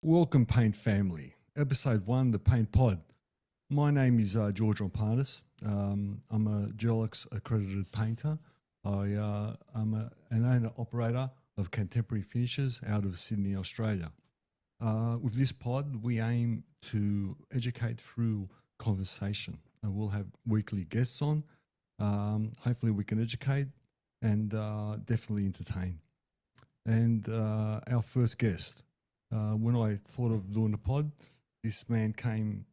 Welcome, Paint Family. Episode 1, the Paint Pod. My name is George Roumpanis. I'm a Dulux Accredited Painter. I'm an owner-operator of Contemporary Finishes out of Sydney, Australia. With this pod, we aim to educate through conversation. We'll have weekly guests on. Hopefully we can educate and definitely entertain. And our first guest, when I thought of doing the pod, this man came,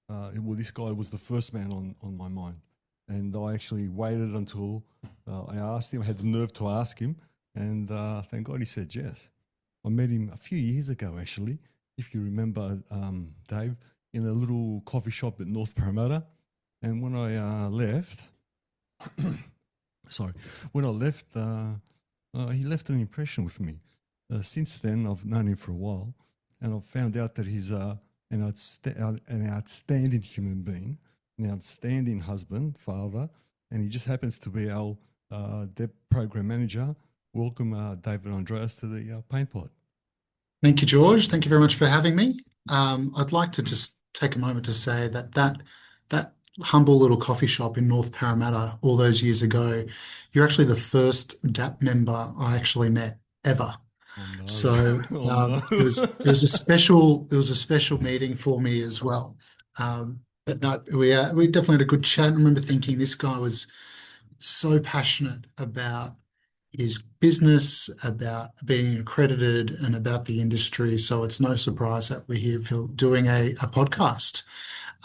this guy was the first man on my mind. And I actually waited until I asked him, I had the nerve to ask him, and thank God he said yes. I met him a few years ago, actually, if you remember, Dave, in a little coffee shop at North Parramatta. And when I left, he left an impression with me. Since then, I've known him for a while, and I've found out that he's an outstanding human being, an outstanding husband, father, and he just happens to be our Debt Program Manager. Welcome, David Andraw, to the Paint Pod. Thank you, George. Thank you very much for having me. I'd like to just take a moment to say that humble little coffee shop in North Parramatta all those years ago, you're actually the first DAP member I actually met ever. Oh, no. So No. it was a special meeting for me as well. But no, we definitely had a good chat. I remember thinking this guy was so passionate about his business, about being accredited, and about the industry. So it's no surprise that we're here doing a podcast.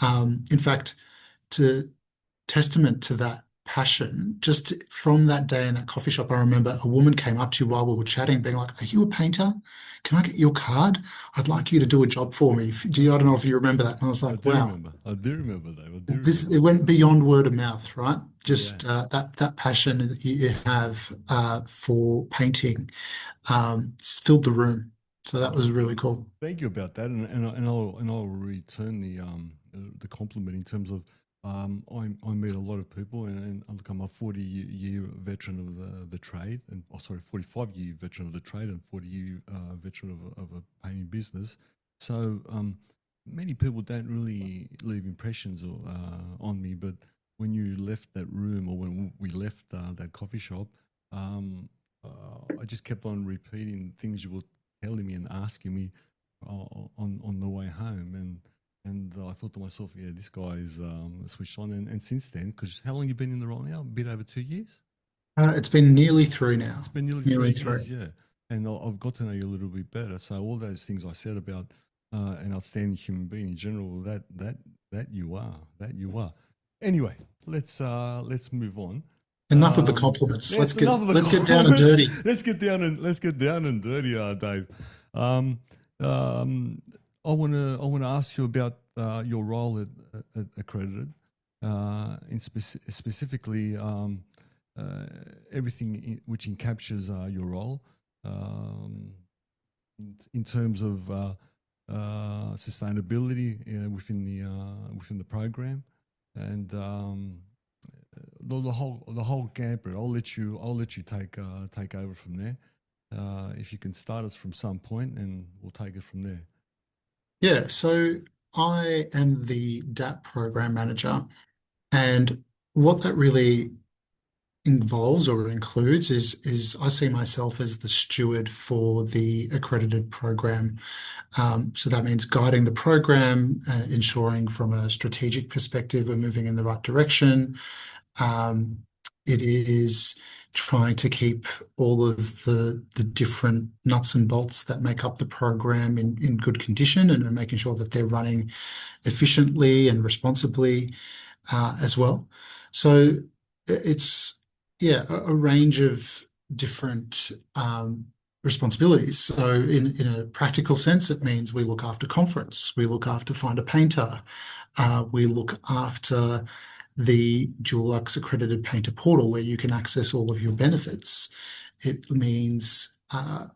In fact, to testament to that passion, just from that day in that coffee shop, I remember a woman came up to you while we were chatting, being like, "Are you a painter? Can I get your card? I'd like you to do a job for me." I don't know if you remember that. And I was like, wow. I do remember that. It went beyond word of mouth, right? Just Yeah. that passion that you have for painting filled the room. So that was really cool. Thank you about that, and I'll return the compliment in terms of I meet a lot of people, and look, I'm a 40-year veteran of the trade, and 45-year veteran of the trade, and 40-year veteran of a painting business. So many people don't really leave impressions on me, but when you left that room, or when we left that coffee shop, I just kept on repeating things you were telling me and asking me on the way home, and I thought to myself, yeah, this guy is switched on. And since then, because how long you been in the role now? A bit over 2 years? It's been nearly through now. It's been nearly Nearly 3 years, yeah. And I've got to know you a little bit better. So all those things I said about an outstanding human being in general, that you are. Anyway, let's move on. Enough of the compliments. Let's get down and compliments. dirty. Let's get down and dirty, Dave. I want to ask you about your role at Accredited, specifically everything which encaptures your role in terms of sustainability within the program, and the whole gambit. I'll let you take over from there. If you can start us from some point, and we'll take it from there. Yeah, so I am the DAP program manager, and what that really involves or includes is I see myself as the steward for the accredited program. So that means guiding the program, ensuring from a strategic perspective we're moving in the right direction. It is trying to keep all of the different nuts and bolts that make up the program in good condition, and making sure that they're running efficiently and responsibly as well. So it's a range of different responsibilities. So in a practical sense, it means we look after conference, we look after Find a Painter, we look after the Dulux Accredited Painter portal, where you can access all of your benefits. It means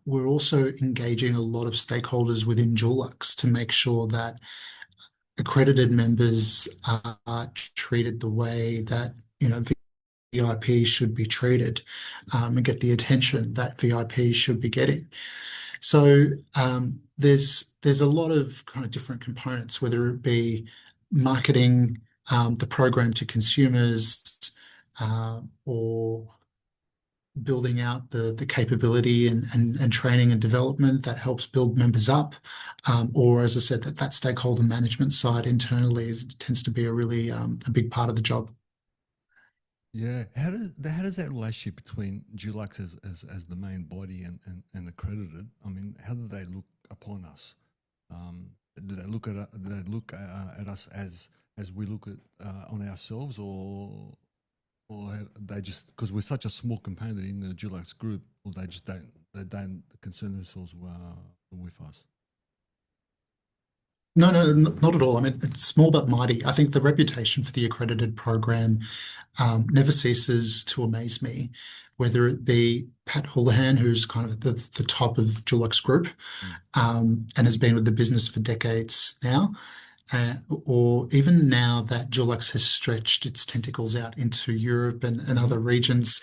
we're also engaging a lot of stakeholders within Dulux to make sure that accredited members are treated the way that VIP should be treated, and get the attention that VIP should be getting. So there's a lot of kind of different components, whether it be marketing the program to consumers, or building out the capability and training and development that helps build members up. Or as I said, that stakeholder management side internally tends to be a really a big part of the job. Yeah. How does that relationship between Dulux as the main body and accredited? I mean, how do they look upon us? Do they look at us as we look at on ourselves, or they just because we're such a small component in the Dulux group, or they don't concern themselves with us? No, no, not at all. I mean, it's small but mighty. I think the reputation for the accredited program never ceases to amaze me, whether it be Pat Houlihan, who's kind of at the top of Dulux Group, Mm. and has been with the business for decades now, or even now that Dulux has stretched its tentacles out into Europe and Mm-hmm. other regions.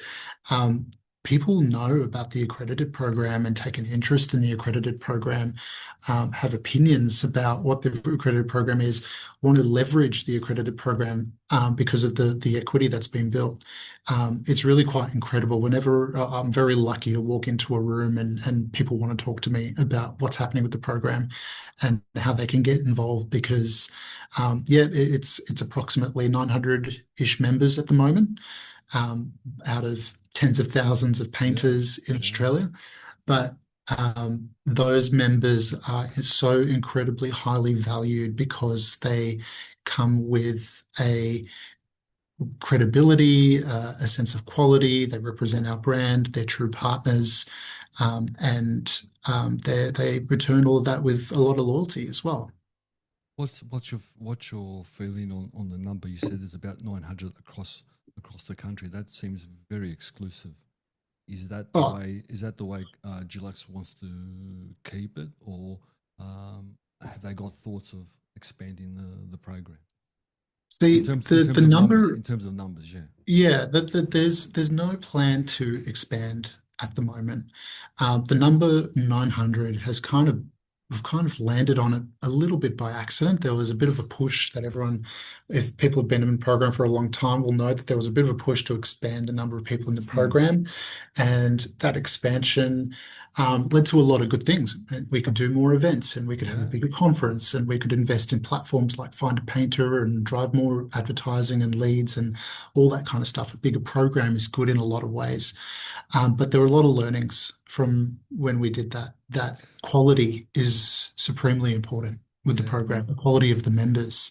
um, People know about the accredited program and take an interest in the accredited program, have opinions about what the accredited program is, want to leverage the accredited program because of the equity that's been built. It's really quite incredible. Whenever I'm very lucky to walk into a room and people want to talk to me about what's happening with the program and how they can get involved because yeah, it's approximately 900-ish members at the moment, out of tens of thousands of Yeah. painters in Yeah. Australia. But those members are so incredibly highly valued because they come with a credibility, a sense of quality. They represent our brand. They're true partners, and they return all of that with a lot of loyalty as well. What's your feeling on the number? You said there's about 900 across the country. That seems very exclusive. Is that the Oh, way? Is that the way Dulux wants to keep it, or have they got thoughts of expanding the program in see, terms in the terms of numbers? number. In terms of numbers, yeah. Yeah, there's no plan to expand at the moment. The number 900 has kind of we've kind of landed on it a little bit by accident. There was a bit of a push that everyone, if people have been in the program for a long time, will know that there was a bit of a push to expand the number of people in the Mm, program, and that expansion led to a lot of good things. And we could do more events, and we could have a yeah, bigger conference, and we could invest in platforms like Find a Painter and drive more advertising and leads and all that kind of stuff. A bigger program is good in a lot of ways. But there were a lot of learnings from when we did that. That quality is supremely important with the yeah, program. The quality of the members,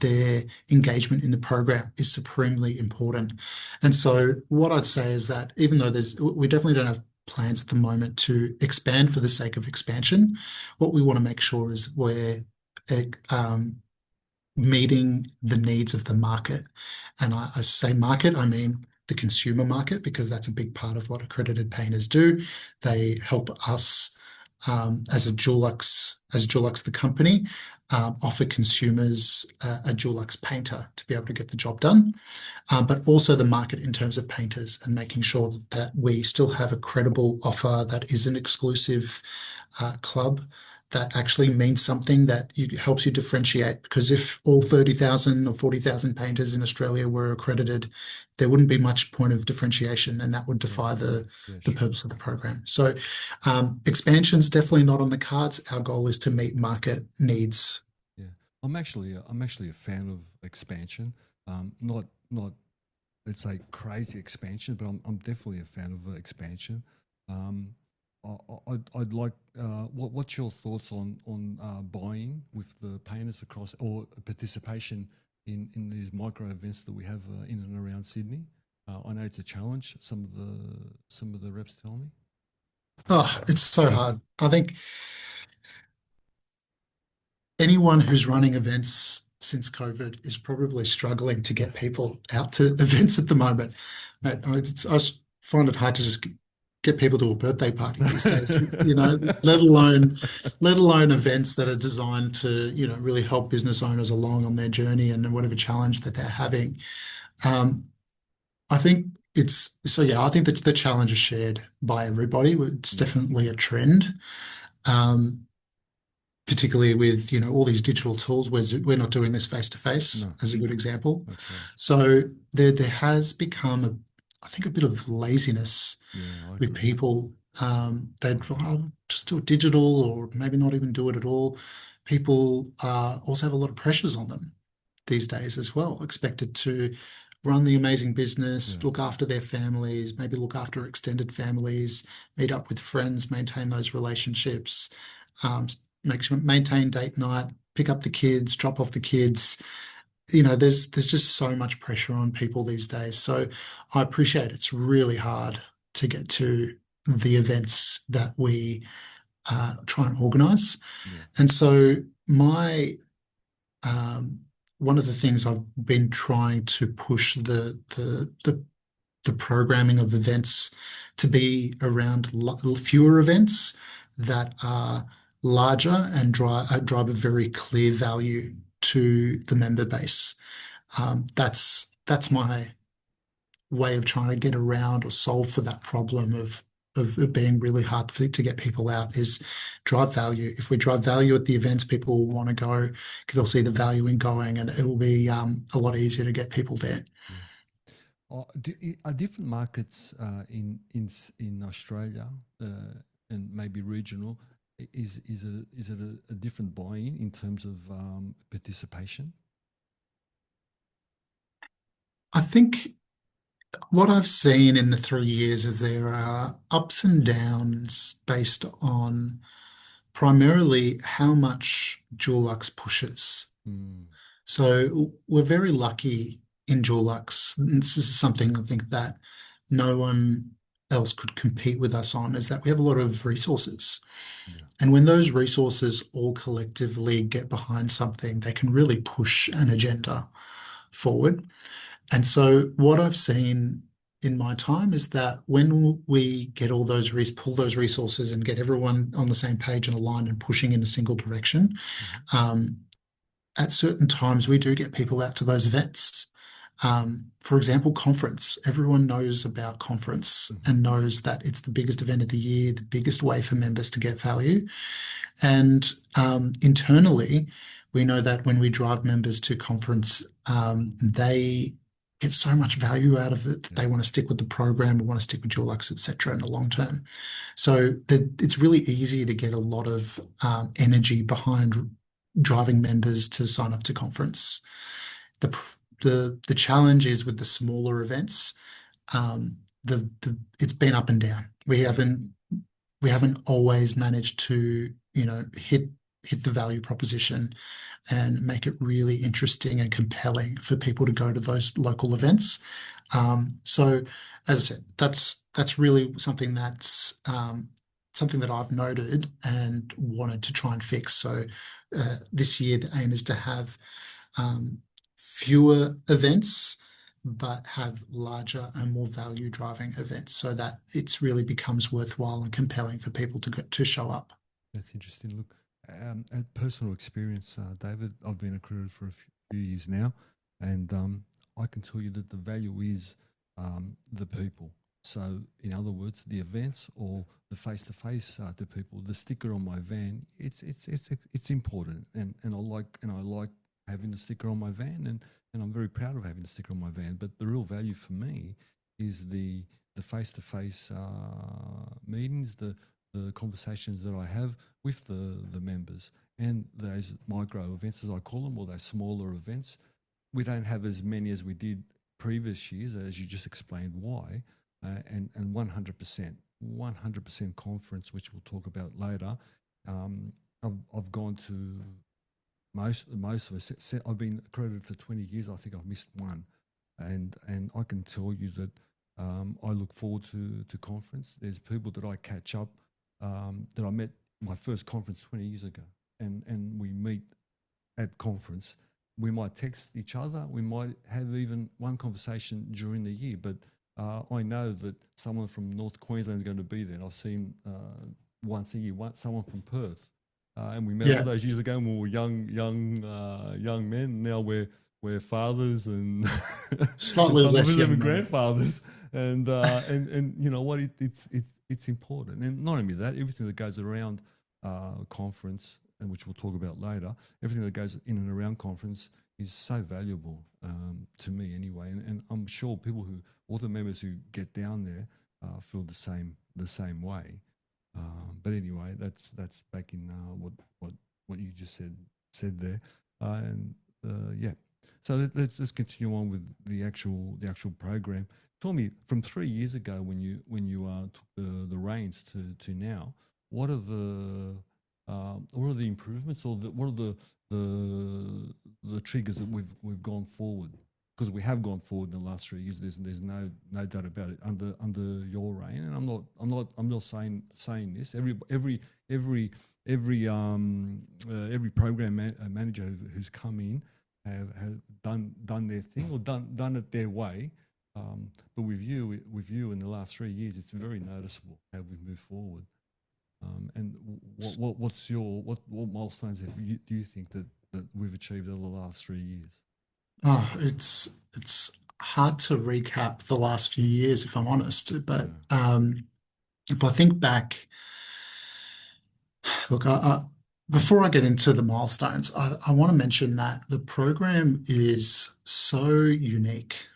their engagement in the program is supremely important. And so what I'd say is that even though we definitely don't have plans at the moment to expand for the sake of expansion, what we want to make sure is we're um, meeting the needs of the market. And I say market, I mean the consumer market, because that's a big part of what accredited painters do. They help us as Dulux the company, offer consumers a Dulux painter to be able to get the job done, but also the market in terms of painters and making sure that we still have a credible offer that is an exclusive club that actually means something that helps you differentiate. Because if all 30,000 or 40,000 painters in Australia were accredited, there wouldn't be much point of differentiation, and that would yeah, defy yeah, the sure, purpose of the program. So, expansion's definitely not on the cards. Our goal is to meet market needs. yeah. I'm actually a fan of expansion. Not let's say crazy expansion, but I'm definitely a fan of expansion. Um, I'd like what's your thoughts on buying with the painters across or participation in these micro events that we have in and around Sydney? I know it's a challenge. Some of the reps tell me. Oh, it's so hard. I think anyone who's running events since COVID is probably struggling to get people out to events at the moment. Mate, I find it hard to just get people to a birthday party these days, let alone events that are designed to, really help business owners along on their journey and whatever challenge that they're having. Um, I think yeah, I think that the challenge is shared by everybody. It's Mm, definitely a trend. particularly with, all these digital tools, we're not doing this face to face No, as a good example. that's right. So there has become I think a bit of laziness Yeah, I with agree. people. They'd just do it digital or maybe not even do it at all. People also have a lot of pressures on them these days as well, expected to run the amazing business, Yeah, look after their families, maybe look after extended families, meet up with friends, maintain those relationships, um, maintain date night, pick up the kids, drop off the kids. There's just so much pressure on people these days. So I appreciate it's really hard to get to the events that we try and organize. yeah, And so my um, one of the things I've been trying to push the programming of events to be around fewer events that are larger and drive a very clear value to the member base. That's my way of trying to get around or solve for that problem of it being really hard to get people out is drive value. If we drive value at the events, people will want to go because they'll see the value in going, and it will be a lot easier to get people there. yeah. Are different markets in Australia and maybe regional? Is it a different buy-in in terms of participation? I think what I've seen in the 3 years is there are ups and downs based on primarily how much Dulux pushes. Mm, So we're very lucky in Dulux. This is something I think that no one else could compete with us on, is that we have a lot of resources. yeah, And when those resources all collectively get behind something, they can really push an agenda forward. And so what I've seen in my time is that when we get pull those resources and get everyone on the same page and aligned and pushing in a single direction, mhm, um, at certain times we do get people out to those events. For example, conference. Everyone knows about conference mhm, and knows that it's the biggest event of the year, the biggest way for members to get value. And internally, we know that when we drive members to conference, they get so much value out of it that yeah, they want to stick with the program, or want to stick with Dulux, etc., in the long term. So it's really easy to get a lot of energy behind driving members to sign up to conference. The the challenge is with the smaller events. It's been up and down. yeah, We haven't always managed to, hit the value proposition and make it really interesting and compelling for people to go to those local events. So, as I said, that's really something that I've noted and wanted to try and fix. So, this year the aim is to have um, fewer events, but have larger and more value driving events, so that it really becomes worthwhile and compelling for people to show up. that's interesting. Look, at personal experience, David, I've been accredited for a few years now, and I can tell you that the value is the people. So, in other words, the events or the face-to-face to people, the sticker on my van, it's important, and I like having the sticker on my van, and I'm very proud of having the sticker on my van. But the real value for me is the face-to-face meetings, the conversations that I have with the members, and those micro events, as I call them, or those smaller events. We don't have as many as we did previous years, as you just explained why, and 100% conference, which we'll talk about later. Um, I've gone to most of us. I've been accredited for 20 years. I think I've missed one, and I can tell you that I look forward to conference. There's people that I catch up that I met my first conference 20 years ago, and we meet at conference. We might text each other. We might have even one conversation during the year, but I know that someone from North Queensland is going to be there. And I've seen once a year someone from Perth, and we met all Yeah, those years ago when we were young men. Now we're fathers and and slightly some of us less even young men. grandfathers. And you know what? It's important, and not only that, everything that goes around conference and which we'll talk about later, everything that goes in and around conference is so valuable to me anyway, and I'm sure people who, all the members who get down there, feel the same way. But anyway, that's back in what you just said there, and yeah. So let's continue on with the actual program. Tell me, from 3 years ago when you took the reins to now, what are the improvements, or what are the triggers that we've gone forward? Because we have gone forward in the last 3 years. There's no doubt about it under your reign. And I'm not saying this. Every program manager who's come in have done their thing, or done it their way. But with you in the last 3 years, it's very noticeable how we've moved forward. And what milestones do you think that we've achieved over the last 3 years? Oh, it's hard to recap the last few years, if I'm honest. But Yeah. if I think back, look, before I get into the milestones, I want to mention that the program is so unique.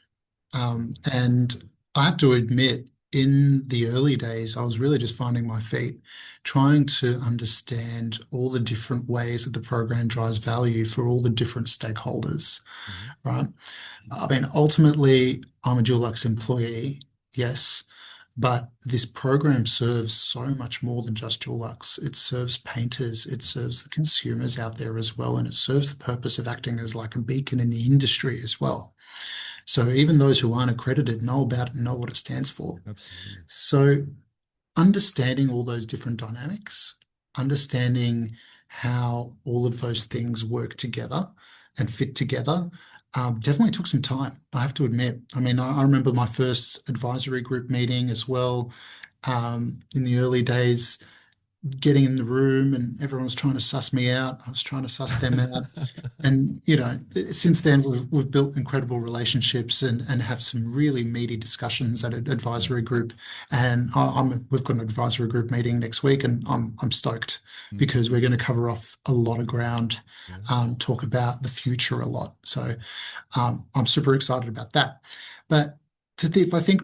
Extremely. And I have to admit, in the early days, I was really just finding my feet, trying to understand all the different ways that the program drives value for all the different stakeholders, Hmm. right? I mean, ultimately, I'm a Dulux employee, yes, but this program serves so much more than just Dulux. It serves painters, it serves the consumers out there as well, and it serves the purpose of acting as like a beacon in the industry as well. So even those who aren't accredited know about it and know what it stands for. Absolutely. So understanding all those different dynamics, understanding how all of those things work together and fit together, definitely took some time, I have to admit. I mean, I remember my first advisory group meeting as well, in the early days, getting in the room and everyone was trying to suss me out. I was trying to suss them out. And since then we've built incredible relationships and have some really meaty discussions at an Yeah. advisory group. And we've got an advisory group meeting next week, and I'm stoked Mm. because we're going to cover off a lot of ground, Yeah. talk about the future a lot. So I'm super excited about that. But if I think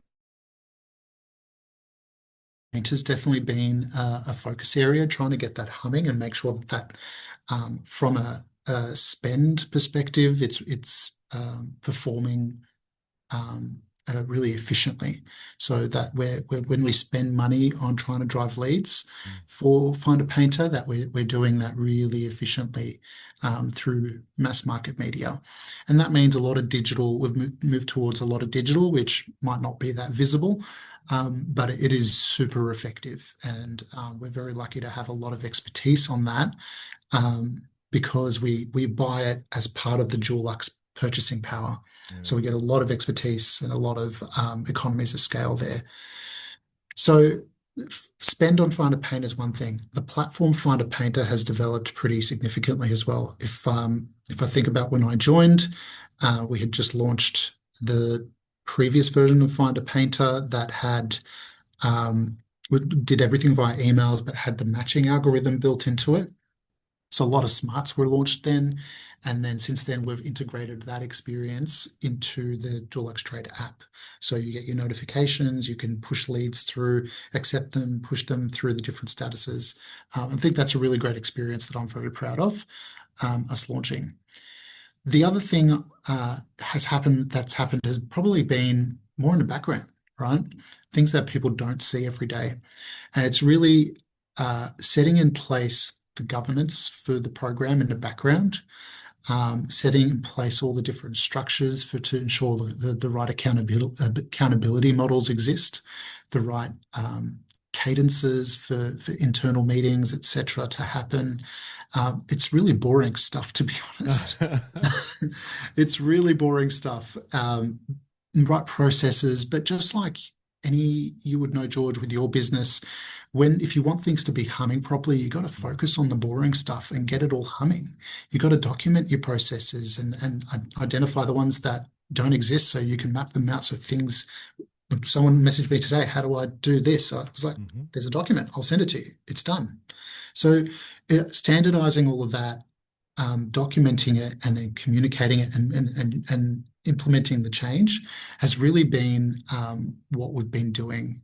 has definitely been a focus area, trying to get that humming and make sure that from a spend perspective, it's performing really efficiently, so that when we spend money on trying to drive leads Mm. for Find a Painter, that we're doing that really efficiently through mass market media. And that means a lot of digital. Moved towards a lot of digital, which might not be that visible, but it is super effective. And we're very lucky to have a lot of expertise on that, because we buy it as part of the Dulux purchasing power. Yeah. So we get a lot of expertise and a lot of economies of scale there. So spend on Find a Painter is one thing. The platform Find a Painter has developed pretty significantly as well. If I think about when I joined, we had just launched the previous version of Find a Painter that had we did everything via emails, but had the matching algorithm built into it. So a lot of smarts were launched then. And then since then, we've integrated that experience into the Dulux Trade app. So you get your notifications, you can push leads through, accept them, push them through the different statuses. I think that's a really great experience that I'm very proud of, us launching. The other thing that's happened has probably been more in the background, right? Things that people don't see every day. And it's really setting in place the governance for the program in the background, setting in place all the different structures to ensure the right accountability models exist, the right cadences for internal meetings, etc., to happen. It's really boring stuff, to be honest. It's really boring stuff. Right processes, but just like you would know, George, with your business, if you want things to be humming properly, you got to Mm. focus on the boring stuff and get it all humming. You got to document your processes and identify the ones that don't exist so you can map them out. So things, someone messaged me today, how do I do this? I was like, Mhm. there's a document, I'll send it to you. It's done. So standardizing all of that, documenting it, and then communicating it and implementing the change has really been what we've been doing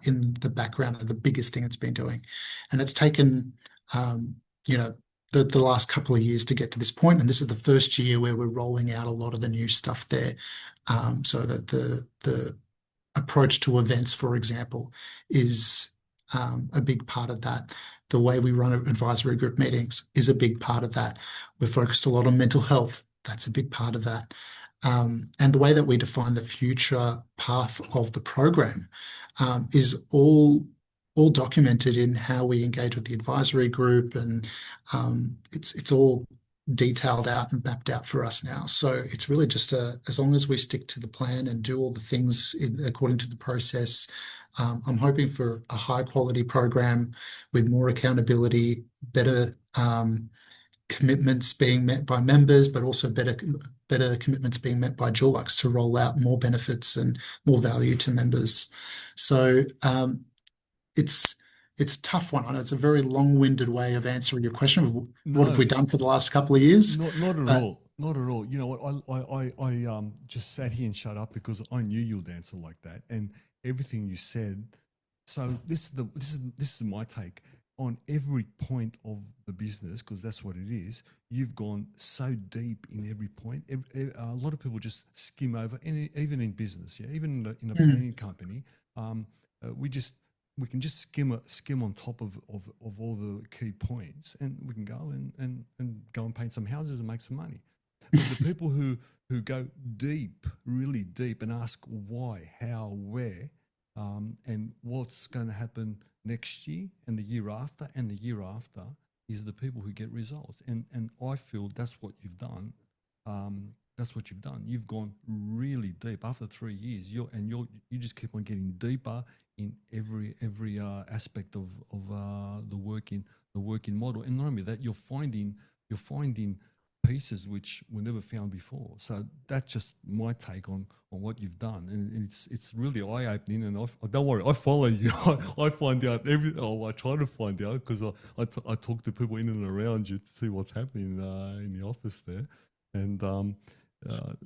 in the background, or the biggest thing it's been doing. And it's taken, um, you know, the last couple of years to get to this point, and this is the first year where we're rolling out a lot of the new stuff there. So that the approach to events, for example, is a big part of that. The way we run advisory group meetings is a big part of that. We're focused a lot on mental health. That's a big part of that. And the way that we define the future path of the program is all documented in how we engage with the advisory group, and it's all detailed out and mapped out for us now. So it's really just as long as we stick to the plan and do all the things according to the process, I'm hoping for a high quality program with more accountability, better commitments being met by members, but also better commitments being met by Dulux to roll out more benefits and more value to members. So it's it's a tough one. I know it's a very long-winded way of answering your question of what have No, we done for the last couple of years. not at But all. Not at all. You know what? I just sat here and shut up because I knew you'd answer like that, and everything you said. So this is my take on every point of the business, because that's what it is. You've gone so deep in every point. A lot of people just skim over, and even in business, yeah, even in a mm, painting company, um, we just we can just skim on top of all the key points, and we can go and go and paint some houses and make some money. But the people who go deep, really deep, and ask why, how, where, and what's going to happen next year and the year after and the year after, is the people who get results. And I feel that's what you've done. That's what you've done. You've gone really deep. After 3 years, you just keep on getting deeper in every aspect of the working model. And not only that, you're finding pieces which were never found before. So that's just my take on what you've done, and it's really eye opening. And don't worry, I follow you. I find out I try to find out, because I talk to people in and around you to see what's happening in the office there, and the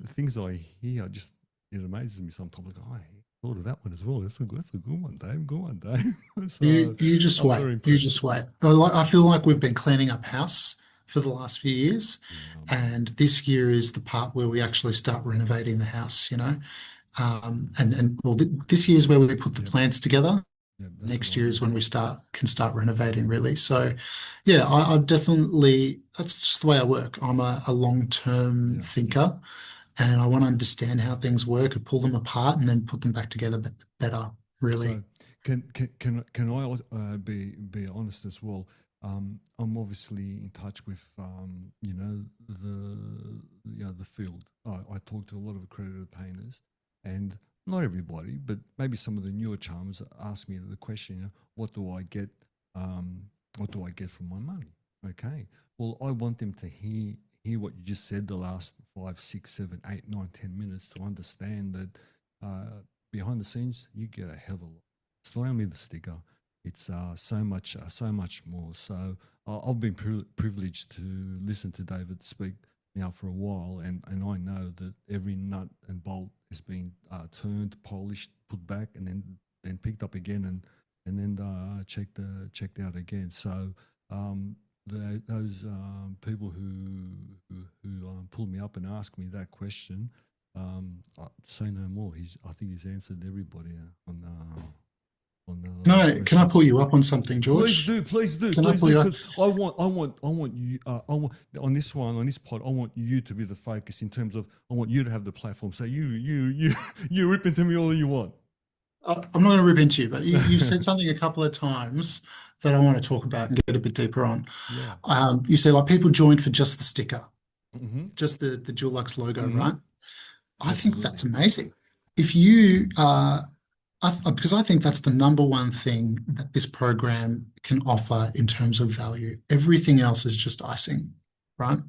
things I hear, just it amazes me sometimes. Like, oh, I thought of that one as well. That's a good one, Dave. Good one, Dave. you So you just I'm wait. very You impressed. just wait. I feel like we've been cleaning up house for the last few years, Yeah, and this year is the part where we actually start renovating the house. And well, this year is where we put the yeah, plans together. yeah. That's what Next I year is do. when we can start renovating really. So yeah, I definitely, that's just the way I work. I'm a long-term Yeah. thinker, and I want to understand how things work and pull them apart and then put them back together better, really. So can I be honest as well? I'm obviously in touch with the field. I talk to a lot of accredited painters, and not everybody, but maybe some of the newer chums ask me the question, what do I get? What do I get from my money? Okay. Well, I want them to hear what you just said the last 5, 6, 7, 8, 9, 10 minutes, to understand that behind the scenes you get a hell of a lot. It's not only the sticker; it's so much more. So I've been privileged to listen to David speak now for a while, and I know that every nut and bolt has been turned, polished, put back, and then picked up again, and then checked out again. So those people who pulled me up and asked me that question, I say no more. I think he's answered everybody on those Can I pull questions. you up on something, Please George? do, please do, Can I please pull do, you up? because I want you, I want on this pod, I want you to be the focus, in terms of I want you to have the platform. So you rip into me all you want. I'm not going to rip into you, but you've said something a couple of times that I want to talk about and get a bit deeper on. Yeah. You say like people joined for just the sticker, Mm-hmm. just the Dulux logo, Mm-hmm. right? I think that's Absolutely. amazing. If you, because I think that's the number one thing that this program can offer in terms of value. Everything else is just icing, right?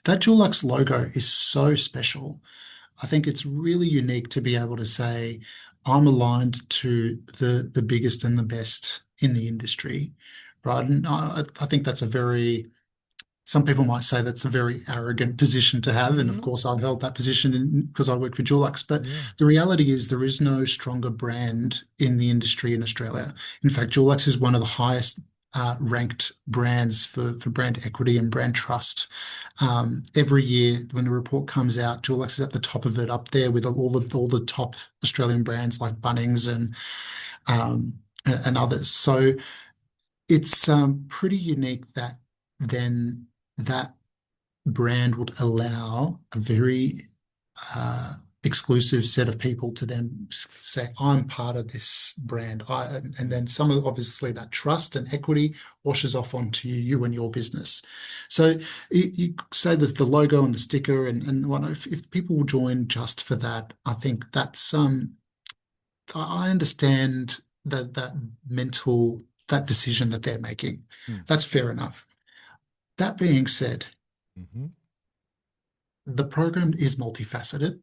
That Dulux logo is so special. I think it's really unique to be able to say, I'm aligned to the biggest and the best in the industry, right? And I think that's some people might say that's a very arrogant position to have. And of Mm, course, I've held that position because I work for Dulux. But yeah. the reality is there is no stronger brand in the industry in Australia. In fact, Dulux is one of the highest ranked brands for brand equity and brand trust. Every year when the report comes out, Dulux is at the top of it, up there with all the top Australian brands like Bunnings um, and others. So it's pretty unique that then that brand would allow a very uh, exclusive set of people to then say, I'm part of this brand. And then some of obviously that trust and equity washes off onto you and your business. So you say that the logo and the sticker and what if people will join just for that, I think that's I understand that mental that decision that they're making. Mm, That's fair enough. That being said, mm-hmm. the program is multifaceted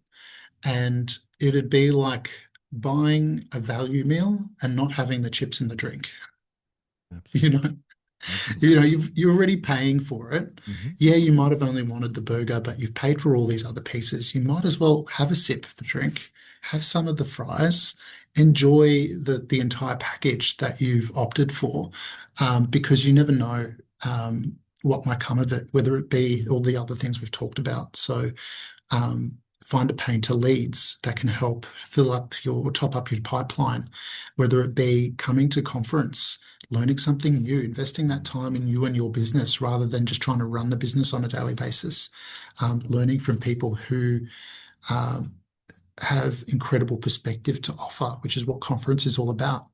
and it'd be like buying a value meal and not having the chips in the drink. You Absolutely. know, Absolutely. you're already paying for it. Mm-hmm. Yeah, you might have only wanted the burger, but you've paid for all these other pieces. You might as well have a sip of the drink, have some of the fries, enjoy the entire package that you've opted for, because you never know what might come of it, whether it be all the other things we've talked about. So find a painter leads that can help top up your pipeline, whether it be coming to conference, learning something new, investing that time in you and your business rather than just trying to run the business on a daily basis, learning from people who um, have incredible perspective to offer, which is what conference is all about.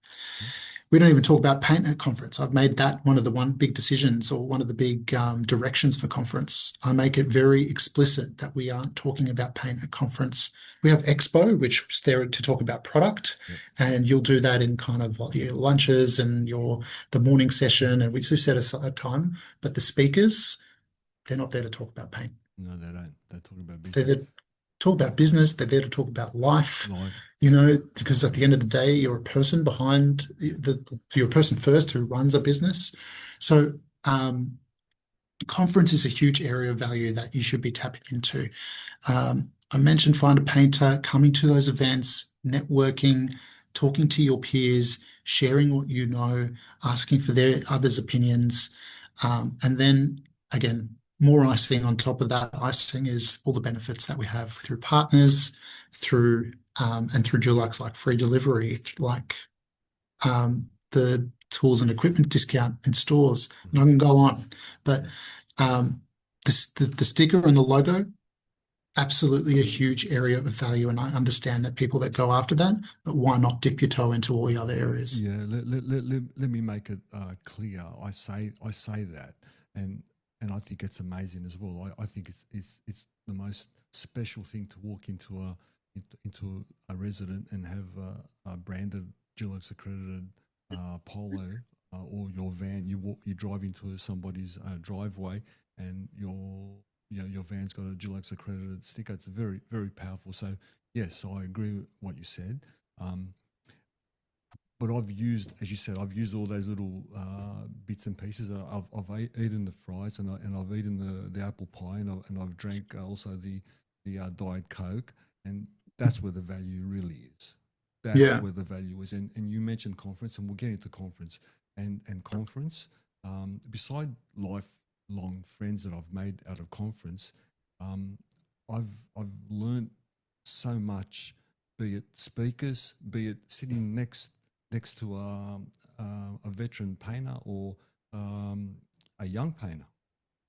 We don't even talk about paint at conference. I've made that one of the one big decisions or one of the big directions for conference. I make it very explicit that we aren't talking about paint at conference. We have expo, which is there to talk about product, Yep. and you'll do that in kind of like your lunches and the morning session, and we do set aside time. But the speakers, they're not there to talk about paint. No, they don't. They're talking about They're business. there to talk about business. They're there to talk about life, Life. because at the end of the day, you're a person behind you're a person first who runs a business. So, conference is a huge area of value that you should be tapping into. I mentioned find a painter, coming to those events, networking, talking to your peers, sharing what you know, asking for their others' opinions. And then again, more icing on top of that. Icing is all the benefits that we have through partners, through Dulux, like free delivery, like the tools and equipment discount in stores. And I can go on, but um, the sticker and the logo, absolutely a huge area of value. And I understand that people that go after that, but why not dip your toe into all the other areas? Yeah, let me make it clear. I say that, and I think it's amazing as well. I think it's the most special thing to walk into a resident and have a branded Dulux accredited polo or your van. You drive into somebody's driveway, and your van's got a Dulux accredited sticker. It's very very powerful. So yes, I agree with what you said. Um, but I've used, as you said, I've used all those little bits and pieces. I've eaten the fries and I've eaten the apple pie and I've drank also the Diet Coke, and that's where the value really is. That's Yeah. where the value is. And you mentioned conference, and we'll get into conference and conference. Beside lifelong friends that I've made out of conference, um, I've learned so much, be it speakers, be it sitting next to a veteran painter or a young painter,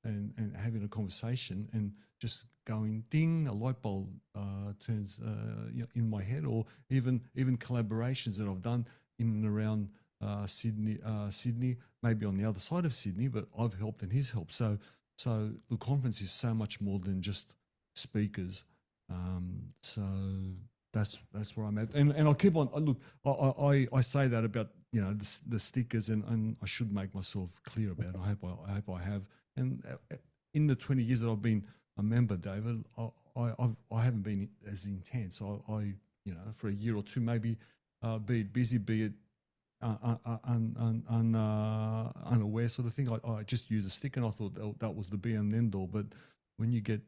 and having a conversation and just going ding, a light bulb turns in my head, or even collaborations that I've done in and around Sydney, maybe on the other side of Sydney, but I've helped and he's helped. So the conference is so much more than just speakers. So that's where I'm at, and I'll keep on. Look, I say that about the stickers, and I should make myself clear about it. I hope I have. And in the 20 years that I've been a member, David, I haven't been as intense. I for a year or two maybe, be it busy, be it unaware sort of thing. I just use a stick, and I thought that was the be and end all. But when you get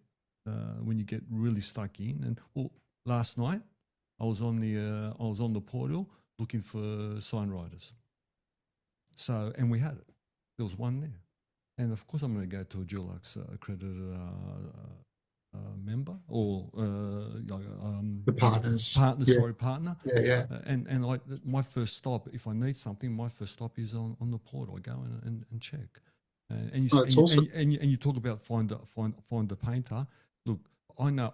really stuck in, and well, last night I was on the portal looking for sign writers. So, and we had it. There was one there, and of course I'm going to go to a Dulux accredited member or The partners. partner. Yeah, Sorry, partner. yeah, yeah. And like my first stop, if I need something, my first stop is on the portal. I go and check. And you Oh, it's awesome. and you talk about find a painter. Look, I know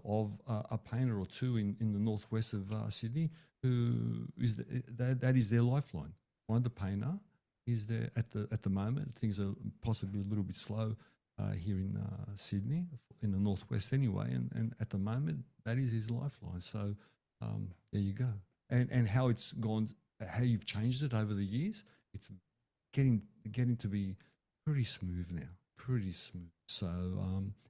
of a painter or two in the northwest of Sydney who is that is their lifeline. Find a painter. Is there at the moment? Things are possibly a little bit slow here in Sydney, in the northwest anyway, and at the moment that is his lifeline. So there you go. And how it's gone, how you've changed it over the years. It's getting to be pretty smooth now, pretty smooth. So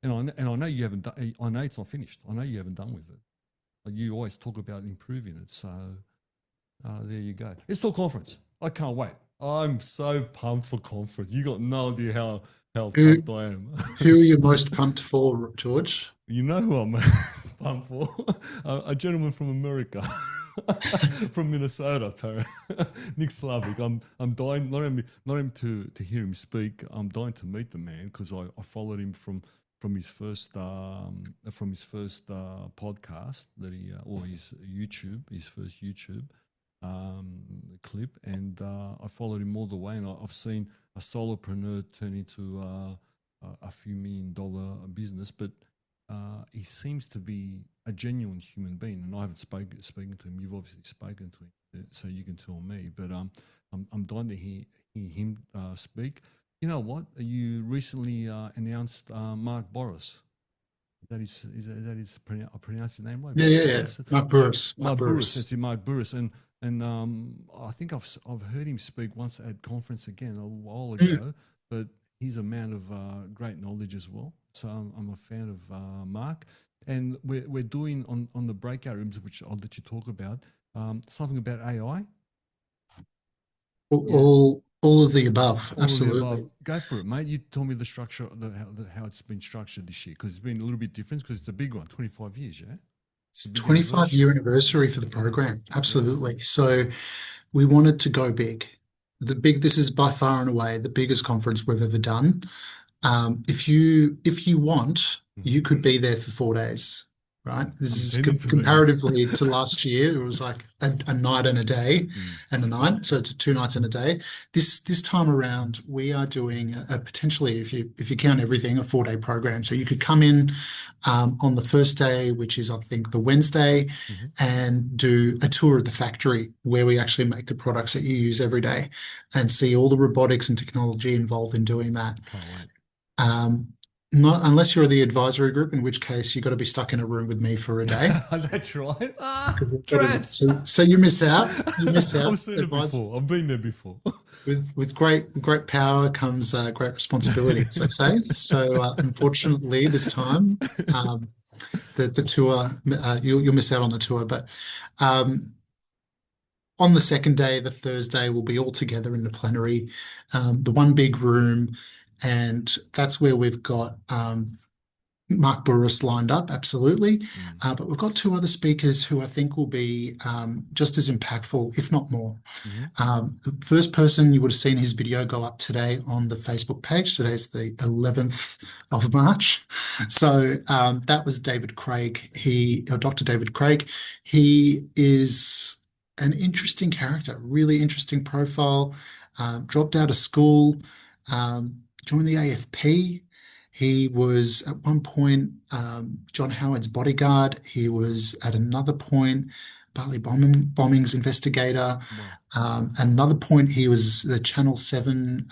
and I know you haven't done. I know it's not finished. I know you haven't done with it. Like you always talk about improving it. So there you go. It's still conference. I can't wait. I'm so pumped for conference. You got no idea how Who pumped I am. who are you most pumped for, George? You know who I'm pumped for? A gentleman from America, from Minnesota, apparently. Nick Slavic. I'm dying not only to hear him speak. I'm dying to meet the man because I followed him from his first podcast that he or his first YouTube clip, and I followed him all the way, and I've seen a solopreneur turn into a few $1 million business, but he seems to be a genuine human being, and I haven't spoken to him. You've obviously spoken to him, so you can tell me. But I'm dying to hear him speak. You know what? You recently announced Mark Boris. Is that his I pronounced his name right? Yeah, yeah, yeah. Mark Burris. Mark Mark Burris. Burris. That's it, Mark Burris, and I think I've heard him speak once at conference again a while Mm. ago. But he's a man of great knowledge as well. So I'm a fan of Mark, and we're doing on the breakout rooms, which I'll let you talk about, something about AI. All, Yeah, all all of the above. all of the above. Absolutely. Go for it, mate. You tell me the structure, how it's been structured this year, because it's been a little bit different because it's a big one, 25 years, yeah? It's a It's big 25 anniversary. year anniversary for the program. Yeah. Absolutely. So we wanted to go big. This is by far and away the biggest conference we've ever done. If you want, Hmm. you could be there for 4 days, right? This I'm is intending to be. comparatively to last year. It was like a night and a day Mm. and a night, so it's 2 nights and a day. This time around, we are doing a potentially, if you count everything, a 4 day program. So you could come in on the first day, which is I think the Wednesday, Hmm. and do a tour of the factory where we actually make the products that you use every day, and see all the robotics and technology involved in doing that. Can't wait. Um, Not unless you're the advisory group, in which case you've got to be stuck in a room with me for a day. That's right. Ah, 'Cause we've got to- trance. so you miss out. You miss I've out. seen it before. I've been there before. With great power comes great responsibility, as they say. So unfortunately, this time the tour you'll miss out on the tour. But um, on the second day, the Thursday, we'll be all together in the plenary, the one big room, and that's where we've got Mark Burris lined up, absolutely. Mm. But we've got two other speakers who I think will be just as impactful, if not more. Hmm. The first person, you would have seen his video go up today on the Facebook page. Today's the 11th of March. So that was David Craig. Dr. David Craig. He is an interesting character, really interesting profile. Dropped out of school, joined the AFP. He was at one point John Howard's bodyguard. He was at another point Bali bombings investigator. Wow. Another point, he was the Channel 7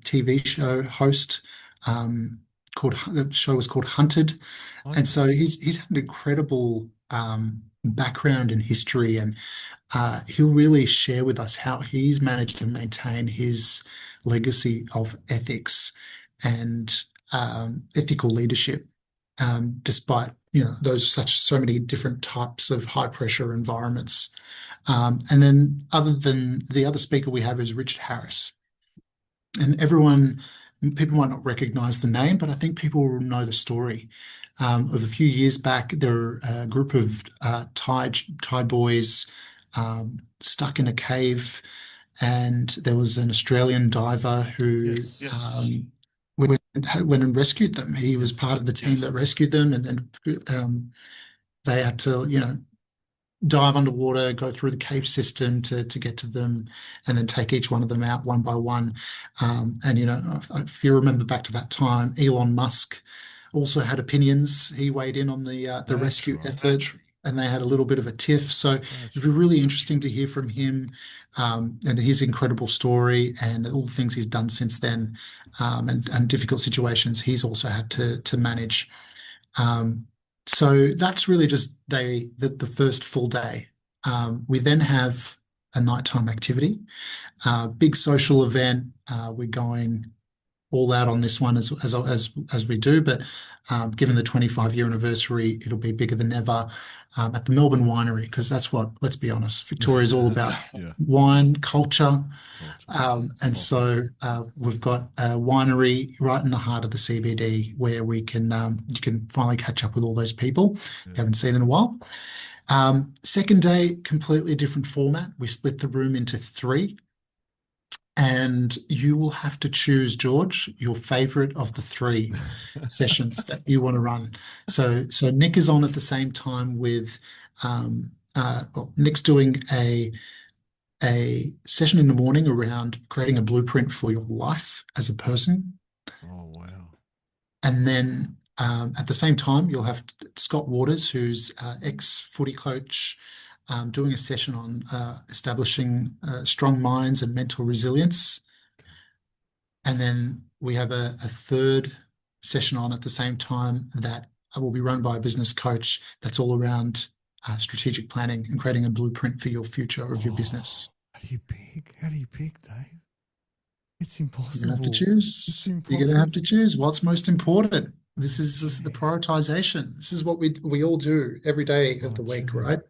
TV show host, the show was called Hunted. And Okay. so he's had an incredible background in history, and he'll really share with us how he's managed to maintain his legacy of ethics and ethical leadership, despite those so many different types of high pressure environments. And then other than the other speaker we have is Richard Harris. And people might not recognize the name, but I think people will know the story. Of a few years back, there were a group of Thai boys stuck in a cave, and there was an Australian diver who Yes. went, went and rescued them. He was Yes. part of the team that rescued them, and they had to, dive underwater, go through the cave system to get to them, and then take each one of them out one by one. And if you remember back to that time, Elon Musk also had opinions. He weighed in on the That's rescue right. effort, and they had a little bit of a tiff. So it'd That's be right. really interesting to hear from him, and his incredible story and all the things he's done since then, and difficult situations he's also had to manage. Um, so that's really just the first full day. We then have a nighttime activity, big social event. We're going all out on this one as we do, but given the 25-year anniversary, it'll be bigger than ever at the Melbourne Winery, because that's what, let's be honest, Victoria is all about: Yeah. wine culture. Culture. And Love that. so we've got a winery right in the heart of the CBD where you can finally catch up with all those people you Yeah. haven't seen in a while. Second day, completely different format. We split the room into three, and you will have to choose, George, your favorite of the three sessions that you want to run. So Nick is on at the same time with well, Nick's doing a session in the morning around creating a blueprint for your life as a person. Oh, wow. And then at the same time, you'll have Scott Waters, who's ex-footy coach, doing a session on establishing strong minds and mental resilience. Okay. And then we have a third session on at the same time that will be run by a business coach that's all around strategic planning and creating a blueprint for your future of your business. Oh, how do you pick? How do you pick, Dave? It's You're gonna have to impossible. It's choose. You're gonna have to impossible. choose what's most important. Oh, This is the gee. prioritization. This is what we all do every day of Oh, the week, gee. right?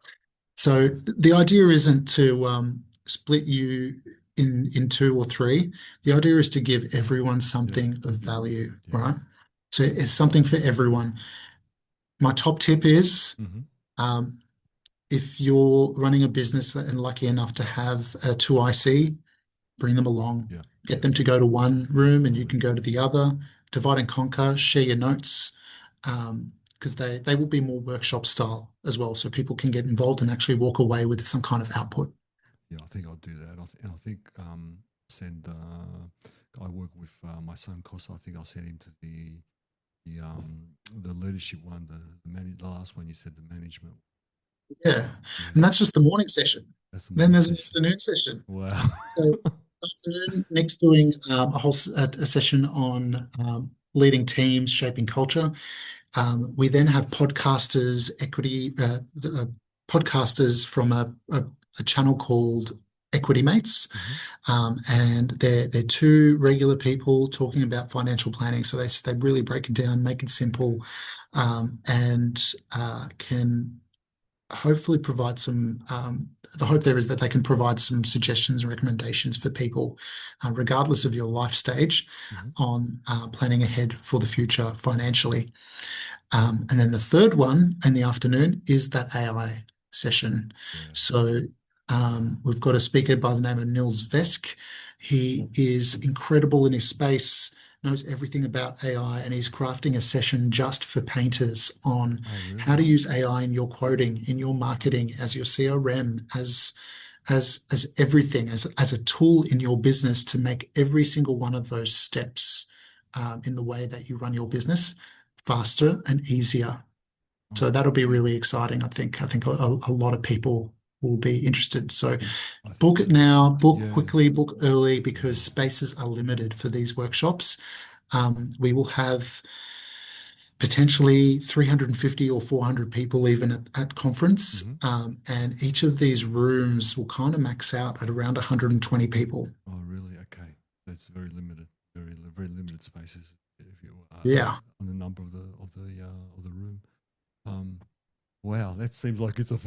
So the idea isn't to split you in two or three. The idea is to give everyone Yeah. something of value, Yeah. right? So it's something for everyone. My top tip is Mm-hmm. um, if you're running a business and lucky enough to have a 2IC, bring them along, Yeah. get them to go to one room and you Totally. can go to the other, divide and conquer, share your notes, because they will be more workshop style as well. So people can get involved and actually walk away with some kind of output. Yeah, I think I'll do that. And I think send. I work with my son Costa. I think I'll send him to the leadership one, the last one you said, the management. Yeah. And Yeah, that's just the morning session. that's the Then morning there's an session. afternoon session. Wow. So afternoon, Nick's doing a session on leading teams, shaping culture. We then have podcasters from a channel called Equity Mates, Hmm. and they're two regular people talking about financial planning. So they really break it down, make it simple, and can hopefully provide some. The hope there is that they can provide some suggestions and recommendations for people, regardless of your life stage, Hmm. on planning ahead for the future financially. And then the third one in the afternoon is that AI session. Yeah. So we've got a speaker by the name of Nils Vesk. He is incredible in his space, knows everything about AI, and he's crafting a session just for painters on Oh, how really? to use AI in your quoting, in your marketing, as your CRM, as everything, as a tool in your business to make every single one of those steps in the way that you run your business faster and easier. Oh, So that'll be really exciting. I think a lot of people will be interested. So I think book it so. now, book Yeah. quickly, book early, because Yeah. spaces are limited for these workshops. We will have potentially 350 or 400 people even at conference. Hmm. And each of these rooms will kind of max out at around 120 people. Oh, really? Okay. That's very limited. Very limited spaces if you Yeah. on the number of the room. Um, wow, that seems like it's a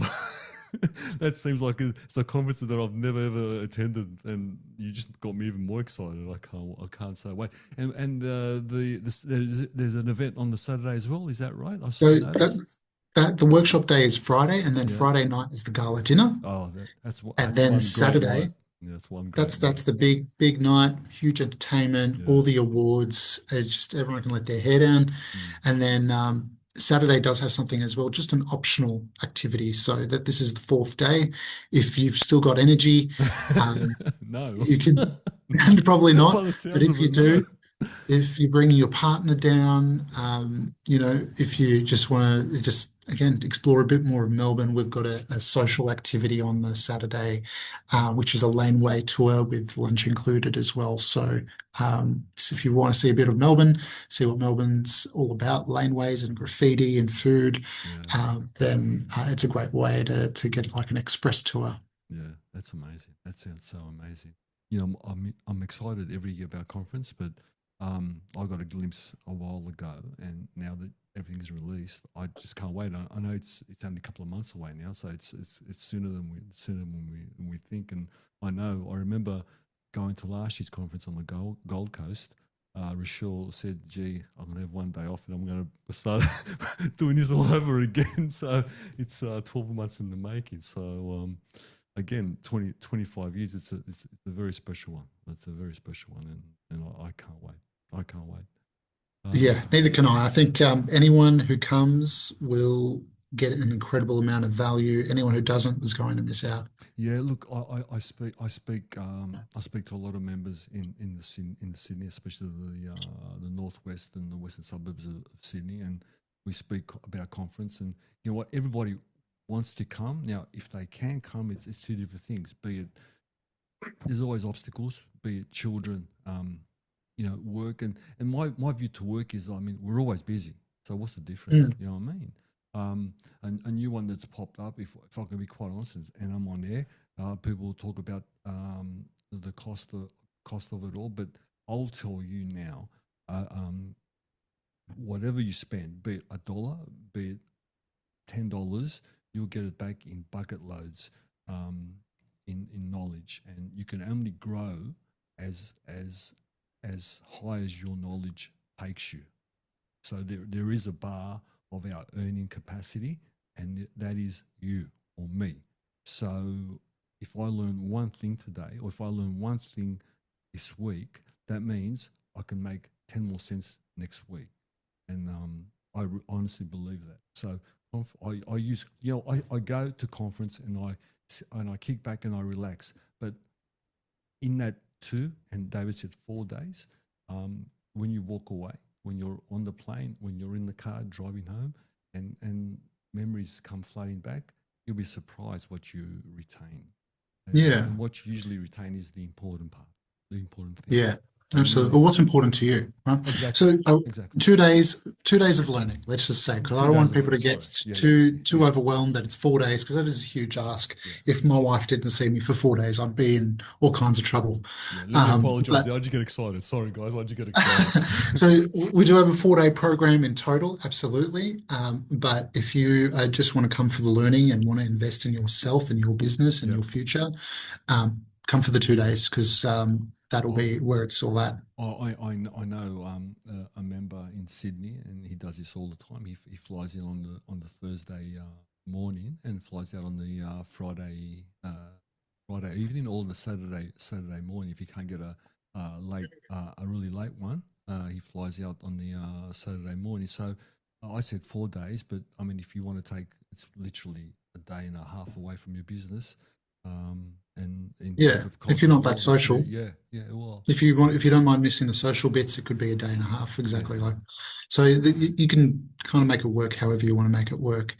That seems like it's a conference that I've never ever attended, and you just got me even more excited. I can't say wait. And there's an event on the Saturday as well. Is that right? I So noticed. that the workshop day is Friday, and then Yeah. Friday night is the gala dinner, Oh, and that's then one great night. Saturday. Yeah, that's one That's great night. that's the big night, huge entertainment, Yeah. all the awards. It's just everyone can let their hair down, Mm. and then Saturday does have something as well, just an optional activity. So that this is the fourth day. If you've still got energy, um, No. you could, and probably By not, the but sounds if of you it, no. do, if you're bringing your partner down, Yeah. if you just want to just again explore a bit more of Melbourne, we've got a social activity on the Saturday, which is a laneway tour with lunch included as well. So if you want to see a bit of Melbourne, see what Melbourne's all about, laneways and graffiti and food, Yeah. then it's a great way to get like an express tour. Yeah, that's amazing. That sounds so amazing. You know, I'm excited every year about conference, but I got a glimpse a while ago, and now that everything's released, I just can't wait. I know it's only a couple of months away now, so it's sooner than we think. And I remember going to last year's conference on the Gold Coast. Rachel said, "Gee, I'm gonna have one day off, and I'm gonna start doing this all over again." So it's 12 months in the making. So again, 25 years, it's a very special one. It's a very special one, and I can't wait. I can't wait. Yeah, neither can I. I think anyone who comes will get an incredible amount of value. Anyone who doesn't is going to miss out. Yeah, look, I speak to a lot of members in the Sydney, especially the northwest and the western suburbs of Sydney, and we speak about conference, and you know what, everybody wants to come. Now, if they can come, it's two different things. Be it there's always obstacles, be it children, work, and my view to work is, I mean, we're always busy. So what's the difference? Mm. You know what I mean? And a new one that's popped up, if I can be quite honest, and I'm on there, people will talk about the cost of it all, but I'll tell you now, whatever you spend, be it a dollar, be it $10, you'll get it back in bucket loads, in knowledge, and you can only grow as as as high as your knowledge takes you. So there is a bar of our earning capacity, and that is you or me. So if I learn one thing today, or if I learn one thing this week, that means I can make 10 more cents next week. And honestly believe that. So I use, I go to conference, and I kick back and I relax. But in that two, and David said 4 days, when you walk away, when you're on the plane, when you're in the car driving home, and memories come flooding back, you'll be surprised what you retain. Yeah, And what you usually retain is the important part, the important thing. yeah, And absolutely. Well, what's important to you, right? exactly, So exactly. 2 days of learning, let's just say, because I Two don't days want of people learning. to get Sorry. Yeah, yeah, too yeah, overwhelmed that it's 4 days, because that is a huge ask. yeah. If my wife didn't see me for 4 days, I'd be in all kinds of trouble. Yeah, let me apologize. But How'd you get excited? Sorry, guys. How'd you get excited? so we do have a 4 day program in total, absolutely. But if you just want to come for the learning and want to invest in yourself and your business and Yeah. your future, come for the 2 days, because that'll I, be where it's all at. I know a member in Sydney, and he does this all the time. He flies in on the Thursday morning, and flies out on the Friday evening, or on the Saturday morning. If he can't get a really late one, he flies out on the Saturday morning. So I said 4 days, but I mean, if you want to take, it's literally a day and a half away from your business. And in Yeah, terms of if you're cost as not that well, it's there. social. Yeah, yeah, well, If you don't mind missing the social bits, it could be a day and a half, yeah, exactly like. So you can kind of make it work however you want to make it work,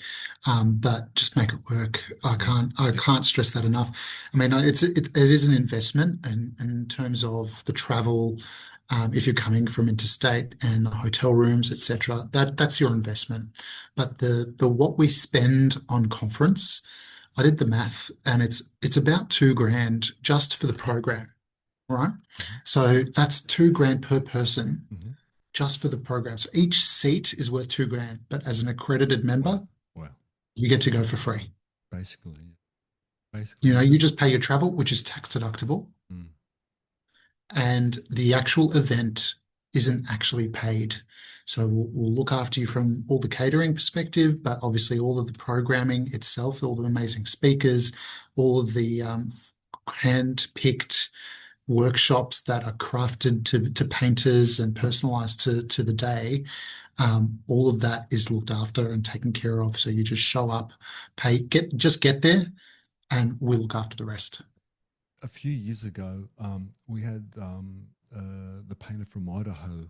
but just make it work. yeah, I yeah. can't stress that enough. I mean, it is an investment, and in terms of the travel, if you're coming from interstate and the hotel rooms, etc., that's your investment. But the what we spend on conference, I did the math, and it's about 2 grand just for the program, right? Hmm. So that's 2 grand per person Hmm. just for the program. So each seat is worth 2 grand, but as an accredited Wow, member, wow. you get to go for free. Basically, Basically, You yeah. just pay your travel, which is tax deductible, Mm. and the actual event isn't actually paid. So we'll look after you from all the catering perspective, but obviously all of the programming itself, all the amazing speakers, all of the hand-picked workshops that are crafted to painters and personalized to the day, all of that is looked after and taken care of. So you just show up, just get there, and we'll look after the rest. A few years ago, we had the painter from Idaho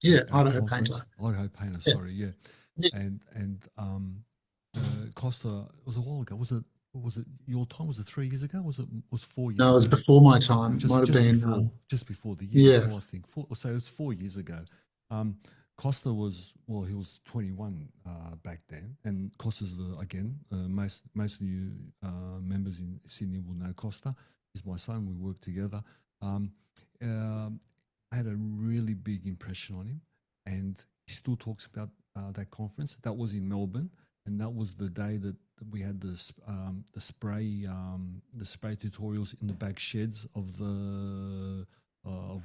Yeah, at a Idaho conference. painter. Idaho painter, Yeah, sorry, yeah. yeah. And Costa, it was a while ago. Was it your time? Was it 3 years ago? Was 4 years No, it was ago? before my time. Might Just have just been, before just before the year yeah. before, I think. So it was 4 years ago. Um, Costa was, well, he was 21 back then, and Costa's again, most of you members in Sydney will know Costa. He's my son. We work together. Um, um, I had a really big impression on him, and he still talks about that conference. That was in Melbourne, and that was the day that we had the spray tutorials in the back sheds of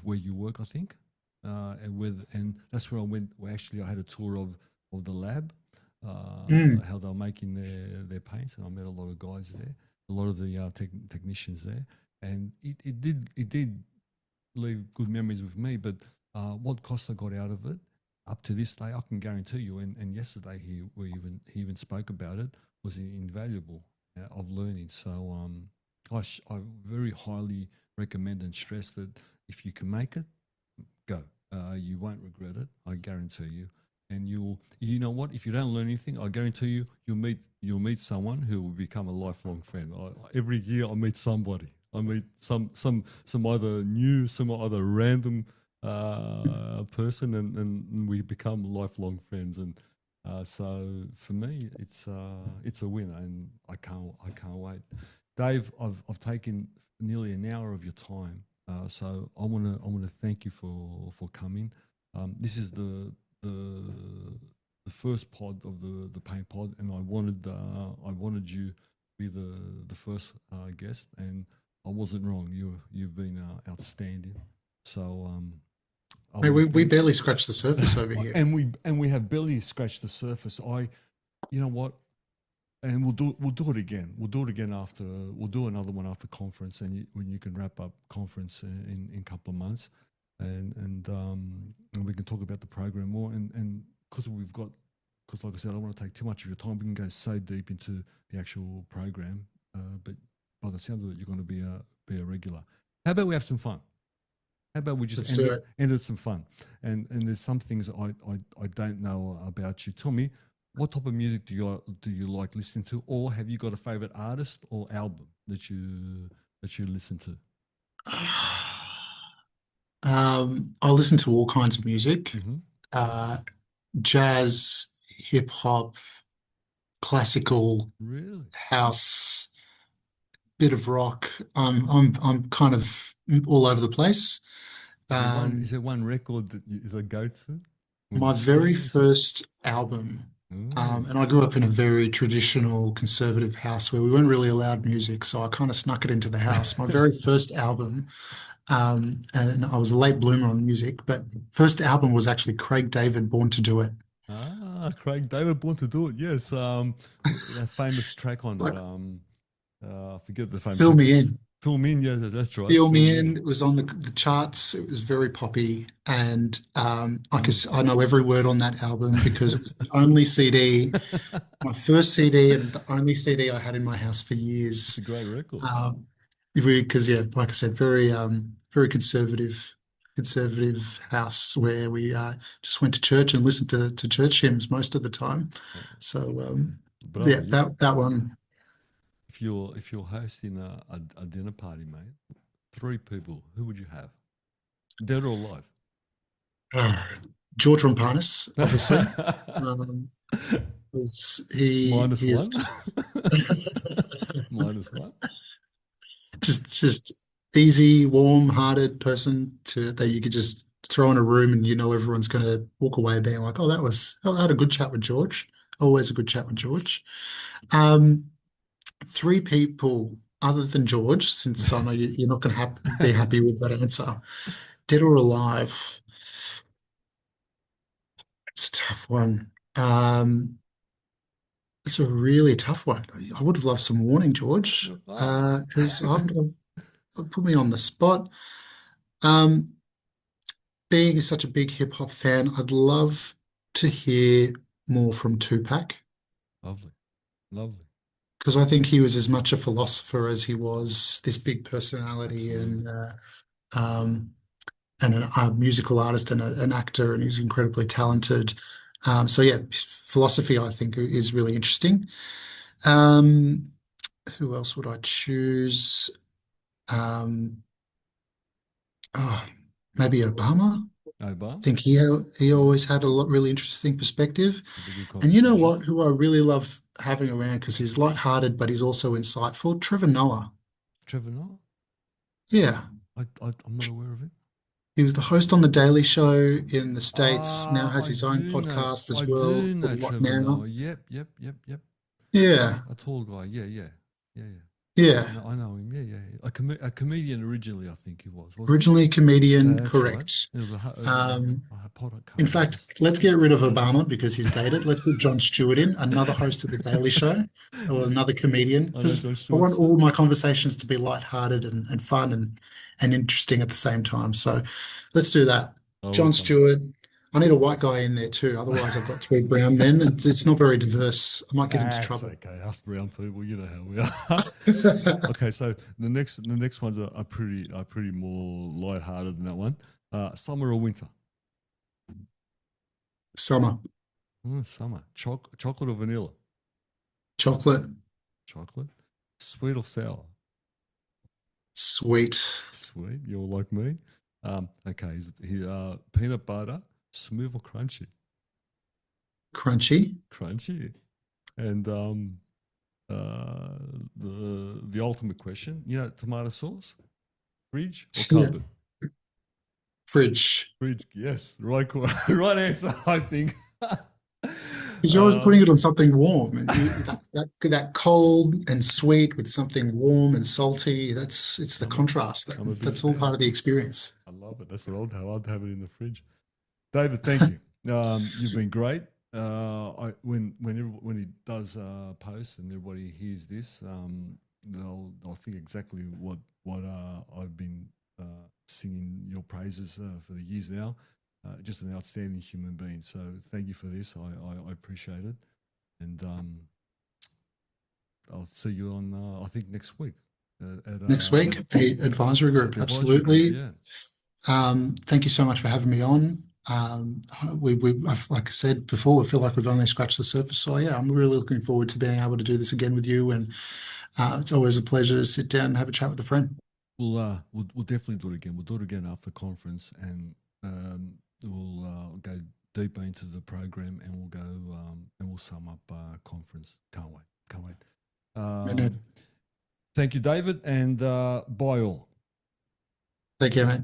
where you work, I think, and that's where I went. Well, actually, I had a tour of the lab, Mm. how they're making their paints, and I met a lot of guys there, a lot of the technicians there, and it did leave good memories with me. But what Costa got out of it, up to this day, I can guarantee you. And yesterday he even spoke about it, was invaluable of learning. So I very highly recommend and stress that if you can make it, go. You won't regret it. I guarantee you. And you know what? If you don't learn anything, I guarantee you, you'll meet someone who will become a lifelong friend. Every year, I meet somebody. I meet some either new, some other random person, and we become lifelong friends. And so for me, it's a win, and I can't wait. Dave, I've taken nearly an hour of your time, so I wanna thank you for coming. This is the the first pod of the paint pod, and I wanted you to be the first guest, and I wasn't wrong. You've been outstanding. So I Hey, want to we thank, barely scratched the surface over here. and we have barely scratched the surface. You know what? And we'll do it again. We'll do it again after. We'll do another one after conference, and when you can wrap up conference in a couple of months, and we can talk about the program more. And because like I said, I don't want to take too much of your time. We can go so deep into the actual program, but by the sounds of it, you're going to be a regular. How about we have some fun? How about we just Let's end do it it. end it some fun? And there's some things I don't know about you. Tell me, what type of music do you like listening to, or have you got a favorite artist or album that you listen to? I listen to all kinds of music, Mm-hmm. uh, jazz, hip hop, classical, Really? house, bit of rock. I'm kind of all over the place. Is there one is Um, there one record that is a go to when my you're very stressed? first album, Ooh. and I grew up in a very traditional conservative house where we weren't really allowed music, so I kind of snuck it into the house. My very first album, and I was a late bloomer on music, but first album was actually Craig David, Born to Do It. Craig David Born to Do It. Yes. That famous track on it. Like, I forget the famous fill track. me in. Film in. Yeah, that's right. Feel Film Me in. In. It was on the charts. It was very poppy, and Mm. I know every word on that album because it was the only CD, my first CD, and the only CD I had in my house for It's a years. great record. Because yeah, like I said, very conservative house where we just went to church and listened to church hymns most of the time. So Bravo, yeah, you, that one. if you're hosting a dinner party, mate, three people, who would you have? Dead or alive? Ah, George Roumpanis, obviously. Um, was Minus he is one. just Minus one. just easy, warm-hearted person to that you could just throw in a room and everyone's going to walk away being like, oh, I had a good chat with George. Always a good chat with George. Um, Three people other than George, since I know you're not going to be happy with that answer. Dead or alive? It's a tough one. It's a really tough one. I would have loved some warning, George, Ah, because I've put me on the spot. Um, Being such a big hip hop fan, I'd love to hear more from Tupac lovely, lovely. because I think he was as much a philosopher as he was this big personality Absolutely. um, and a musical artist and an actor, and he's incredibly talented. So yeah, philosophy I think is really interesting. Um, who else would I choose? Um, oh, maybe Obama. I Obama, think he yeah, always had a lot really interesting perspective. have a good And you know conversation. what? Who I really love having around because he's lighthearted, but he's also insightful. Trevor Noah. Trevor Noah, Yeah, I'm not aware of it. he was the host on The Daily Show in the States. Now Ah, has his own podcast I as well do know called What Trevor Now? Noah. Yep, yep, yep, yep. Yeah, A tall guy. Yeah, yeah, yeah, yeah. yeah. I know him. Yeah, yeah, yeah. A comedian originally, I think he was, wasn't Originally a he? comedian, That's right. correct. It was Um, a In podcast fact, host. let's get rid of Obama because he's dated. Let's put Jon Stewart in, another host of The Daily Show, or another comedian, I know because John I want Stewart's. all my conversations to be lighthearted and fun and interesting at the same time. So let's do that. I Jon like fun. Stewart. I need a white guy in there too. Otherwise, I've got three brown men, and it's not very diverse. I might get into That's trouble. okay. Us brown people, you know how we are. Okay, so the next ones are pretty more light-hearted than that one. Summer or winter? Summer, Summer. Chocolate or vanilla? chocolate, Chocolate. Sweet or sour? sweet, Sweet. You're like me. Okay. Peanut butter, smooth or crunchy? crunchy. Crunchy. And uh, the ultimate question, tomato sauce, fridge or Yeah, cupboard? fridge. Fridge. Yes, right, right answer. I think. Because you're always putting um, it on something warm, and that cold and sweet with something warm and salty. It's the I'm a contrast I'm a big that's all part fan. of the experience. I love it. That's what I'd have it in the fridge. David, thank you. You've been great. When he does post and everybody hears this, they'll think exactly what I've been singing your praises for the years now. Just an outstanding human being. So thank you for this. I appreciate it, and I'll see you on I think next week Next week, the advisory at group, the advisory group. absolutely. Yeah. Thank you so much for having me on. Like I said before, we feel like we've only scratched the surface. So yeah, I'm really looking forward to being able to do this again with you. And it's always a pleasure to sit down and have a chat with a friend. We'll definitely do it again. We'll do it again after the conference, and we'll go deeper into the program, and we'll go and we'll sum up conference. Can't wait. Can't wait. And, Thank you, David, and bye all. take care, mate.